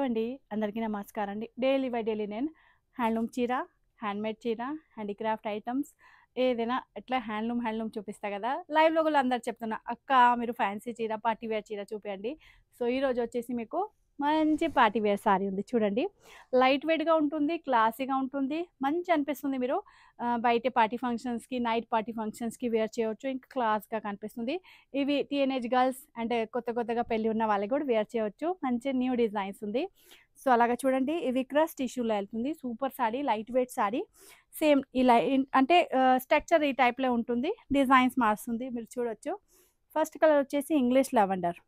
అండి. అందరికీ నమస్కారం అండి. డైలీ బై డైలీ నేను హ్యాండ్లూమ్ చీర, హ్యాండ్‌మేడ్ చీర, హ్యాండీక్రాఫ్ట్ ఐటెమ్స్ ఏదైనా ఇట్లా హ్యాండ్లూమ్ చూపిస్తా కదా! లైవ్‌లో కూడా అందరు చెప్తున్నా, "అక్క మీరు ఫ్యాన్సీ చీర, పార్టీ వేర్ చీర చూపియండి." సో, ఈరోజు వచ్చేసి మీకు మంచి పార్టీ వేర్ సారీ ఉంది చూడండి. లైట్ వెయిట్‌గా ఉంటుంది, క్లాసీగా ఉంటుంది. మంచి అనిపిస్తుంది మీరు బయట పార్టీ ఫంక్షన్స్‌కి, నైట్ పార్టీ ఫంక్షన్స్‌కి వేర్ చేయొచ్చు. ఇంకా క్లాస్‌గా కనిపిస్తుంది. ఇవి టీనేజ్ గర్ల్స్ అంటే కొత్తగా పెళ్లి ఉన్న వాళ్ళకి కూడా వేర్ చేయొచ్చు. మంచి న్యూ డిజైన్స్ ఉంది. సో, అలాగా చూడండి. ఇవి క్రష్ టిష్యూలో వెళ్తుంది. Super sorry, light weight sorry. Same ఇలా అంటే స్ట్రక్చర్ ఈ టైప్‌లో ఉంటుంది. డిజైన్స్ మారుస్తుంది. మీరు చూడొచ్చు. ఫస్ట్ కలర్ వచ్చేసి ఇంగ్లీష్ లెవెండర్.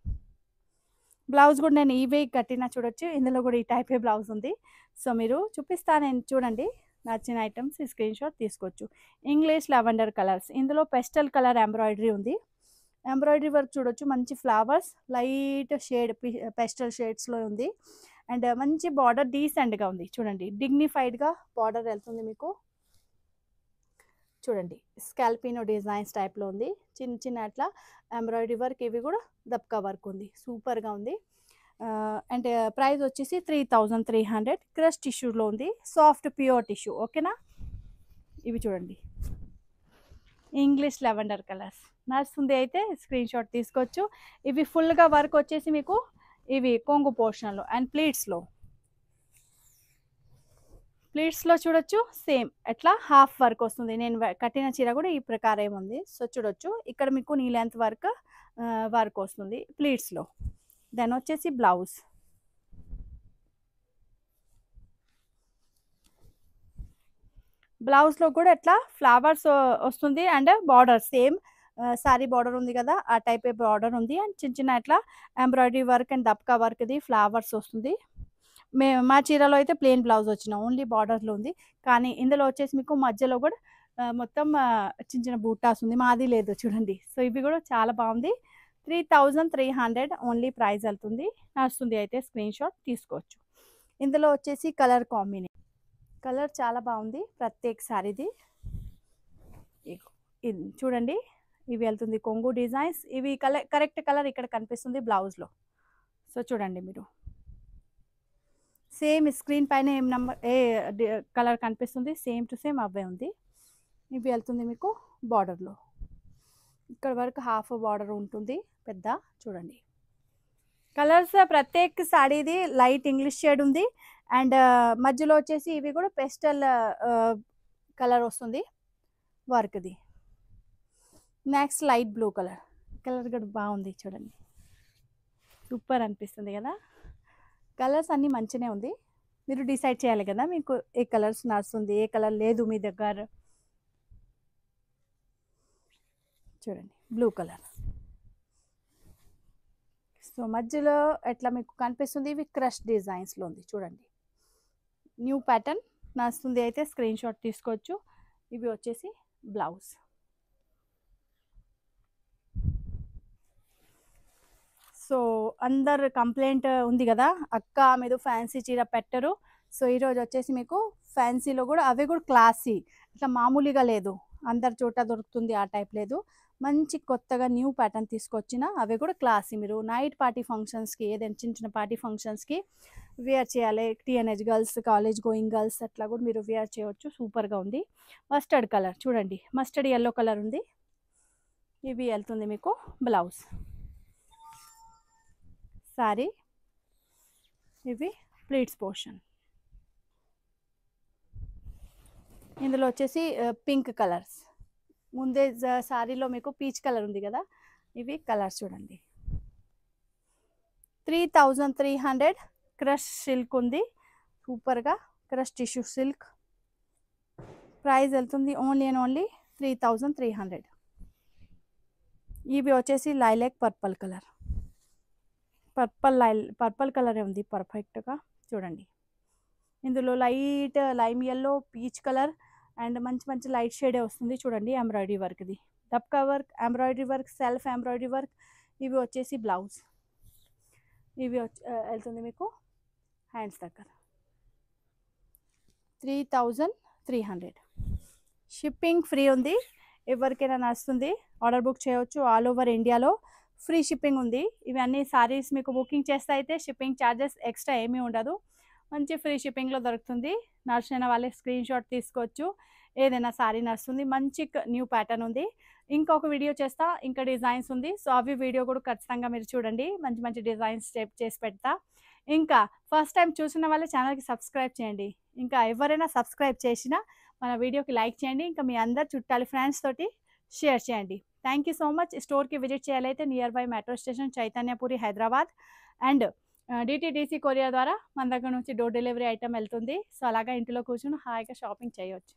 బ్లౌజ్ కూడా నేను ఇవే కట్టినా చూడొచ్చు. ఇందులో కూడా ఈ టైపే బ్లౌజ్ ఉంది. సో, మీరు చూపిస్తా నేను చూడండి. నచ్చిన ఐటెమ్స్ స్క్రీన్ షాట్ తీసుకోవచ్చు. English lavender colours. ఇందులో పెస్టల్ కలర్ ఎంబ్రాయిడరీ ఉంది. ఎంబ్రాయిడరీ వర్క్ చూడొచ్చు. మంచి ఫ్లవర్స్ లైట్ షేడ్ పెస్టల్ షేడ్స్‌లో ఉంది. అండ్ మంచి బార్డర్ డీసెంట్‌గా ఉంది. చూడండి డిగ్నిఫైడ్‌గా బార్డర్ వెళ్తుంది మీకు. చూడండి స్కాల్పినో డిజైన్స్ టైప్‌లో ఉంది. చిన్న అట్లా ఎంబ్రాయిడరీ వర్క్, ఇవి కూడా దబ్కా వర్క్ ఉంది. సూపర్‌గా ఉంది. అండ్ ప్రైస్ వచ్చేసి 3300. క్రష్ టిష్యూలో ఉంది. Soft pure tissue. ఓకేనా? ఇవి చూడండి ఇంగ్లీష్ లెవెండర్ కలర్స్. నచ్చుతుంది అయితే స్క్రీన్ షాట్ తీసుకోవచ్చు. ఇవి ఫుల్‌గా వర్క్ వచ్చేసి మీకు ఇవి కొంగు పోర్షన్‌లో అండ్ ప్లీట్స్‌లో చూడొచ్చు. సేమ్ ఎట్లా హాఫ్ వర్క్ వస్తుంది. నేను కట్టిన చీర కూడా ఈ ప్రకారం ఉంది. సో, చూడొచ్చు ఇక్కడ మీకు నీ లెంత్ వర్క్ వస్తుంది ప్లీట్స్‌లో. దెన్ వచ్చేసి బ్లౌజ్‌లో కూడా ఎట్లా ఫ్లవర్స్ వస్తుంది and border same sorry border ఉంది కదా! ఆ టైపే బార్డర్ ఉంది. అండ్ చిన్న ఇట్లా ఎంబ్రాయిడరీ వర్క్ అండ్ దబ్కా వర్క్‌ది ఫ్లవర్స్ వస్తుంది. మా చీరలో అయితే ప్లెయిన్ బ్లౌజ్ వచ్చిన ఓన్లీ బార్డర్‌లో ఉంది. కానీ ఇందులో వచ్చేసి మీకు మధ్యలో కూడా మొత్తం చిన్న బూటాస్ ఉంది. మాది లేదు చూడండి. సో, ఇవి కూడా చాలా బాగుంది. 3300 ఓన్లీ ప్రైస్ వెళ్తుంది. నడుస్తుంది అయితే స్క్రీన్ షాట్ తీసుకోవచ్చు. ఇందులో వచ్చేసి కలర్ చాలా బాగుంది. ప్రత్యేక సారీది. ఇది చూడండి. ఇవి వెళ్తుంది కొంగు డిజైన్స్. ఇవి కరెక్ట్ కలర్ ఇక్కడ కనిపిస్తుంది బ్లౌజ్‌లో. సో, చూడండి మీరు. సేమ్ స్క్రీన్ పైన కలర్ కనిపిస్తుంది సేమ్ టు సేమ్ అవే ఉంది. ఇవి వెళ్తుంది మీకు బార్డర్‌లో. ఇక్కడ వరకు హాఫ్ బార్డర్ ఉంటుంది పెద్ద. చూడండి కలర్స్ ప్రత్యేక సాడీది లైట్ ఇంగ్లీష్ షేడ్ ఉంది. అండ్ మధ్యలో వచ్చేసి ఇవి కూడా పెస్టల్ కలర్ వస్తుంది వర్క్ది. నెక్స్ట్ లైట్ బ్లూ కలర్ కూడా బాగుంది చూడండి. సూపర్ అనిపిస్తుంది కదా! కలర్స్ అన్నీ మంచిగానే ఉంది. మీరు డిసైడ్ చేయాలి కదా మీకు ఏ కలర్స్ నడుస్తుంది, ఏ కలర్ లేదు మీ దగ్గర. చూడండి బ్లూ కలర్. సో, మధ్యలో ఎట్లా మీకు కనిపిస్తుంది ఇవి క్రష్ డిజైన్స్లో ఉంది చూడండి. న్యూ ప్యాటర్న్ నడుస్తుంది అయితే స్క్రీన్ షాట్ తీసుకోవచ్చు. ఇవి వచ్చేసి బ్లౌజ్. సో, అందరు కంప్లైంట్ ఉంది కదా, అక్క మీరు ఫ్యాన్సీ చీర పెట్టరు. సో, ఈరోజు వచ్చేసి మీకు ఫ్యాన్సీలో కూడా అవి కూడా క్లాసీ, ఇట్లా మామూలుగా లేదు, అందరి చోట దొరుకుతుంది ఆ టైప్ లేదు. మంచి కొత్తగా న్యూ ప్యాటర్న్ తీసుకొచ్చిన అవి కూడా క్లాసీ. మీరు నైట్ పార్టీ ఫంక్షన్స్కి, ఏదైనా చిన్న పార్టీ ఫంక్షన్స్కి వేర్ చేయాలి. Teenage girls, college going girls అట్లా కూడా మీరు వేర్ చేయవచ్చు. సూపర్గా ఉంది. మస్టర్డ్ కలర్ చూడండి, మస్టర్డ్ ఎల్లో కలర్ ఉంది. ఇవి వెళ్తుంది మీకు బ్లౌజ్. సారీ ఇవి ప్లీట్స్ పోర్షన్. ఇందులో వచ్చేసి పింక్ కలర్స్. ముందే సారీలో మీకు పీచ్ కలర్ ఉంది కదా, ఇవి కలర్స్ చూడండి. 3300 క్రష్ సిల్క్ ఉంది. సూపర్గా క్రష్ టిష్యూ సిల్క్. ప్రైస్ వెళ్తుంది ఓన్లీ 3300. ఇవి వచ్చేసి లైలాక్ పర్పుల్ కలర్. పర్పుల్ కలరే ఉంది పర్ఫెక్ట్గా. చూడండి ఇందులో light lime yellow, peach colour and మంచి లైట్ షేడే వస్తుంది. చూడండి ఎంబ్రాయిడరీ వర్క్ది దబ్కా work, embroidery work, self embroidery work. ఇవి వచ్చేసి బ్లౌజ్. ఇవి వెళ్తుంది మీకు హ్యాండ్స్ దగ్గర. 3300. షిప్పింగ్ ఫ్రీ ఉంది. ఎవరికైనా నచ్చుతుంది ఆర్డర్ బుక్ చేయవచ్చు ఆల్ ఓవర్ ఇండియాలో. ఫ్రీ షిప్పింగ్ ఉంది. ఇవన్నీ సారీస్ మీకు బుకింగ్ చేస్తే అయితే షిప్పింగ్ ఛార్జెస్ ఎక్స్ట్రా ఏమీ ఉండదు. మంచి ఫ్రీ షిప్పింగ్‌లో దొరుకుతుంది. నచ్చిన వాళ్ళే స్క్రీన్ షాట్ తీసుకోవచ్చు. ఏదైనా సారీ నడుస్తుంది. మంచి న్యూ ప్యాటర్న్ ఉంది. ఇంకొక వీడియో చేస్తా. ఇంకా డిజైన్స్ ఉంది. సో, అవి వీడియో కూడా ఖచ్చితంగా మీరు చూడండి. మంచి మంచి డిజైన్స్ చేసి పెడతా. ఇంకా ఫస్ట్ టైం చూసిన వాళ్ళే ఛానల్‌కి సబ్స్క్రైబ్ చేయండి. ఇంకా ఎవరైనా సబ్స్క్రైబ్ చేసినా మన వీడియోకి లైక్ చేయండి. ఇంకా మీ అందరి చుట్టాలు ఫ్రెండ్స్ తోటి షేర్ చేయండి. Thank you so much. స్టోర్‌కి విజిట్ చేయాలైతే nearby metro station Chaitanyapuri Hyderabad and DTDC courier ద్వారా మన దగ్గర నుంచి డోర్ డెలివరీ ఐటెమ్ వెళ్తుంది. సో, అలాగా ఇంటిలో కూర్చొని హాయిగా షాపింగ్ చేయొచ్చు.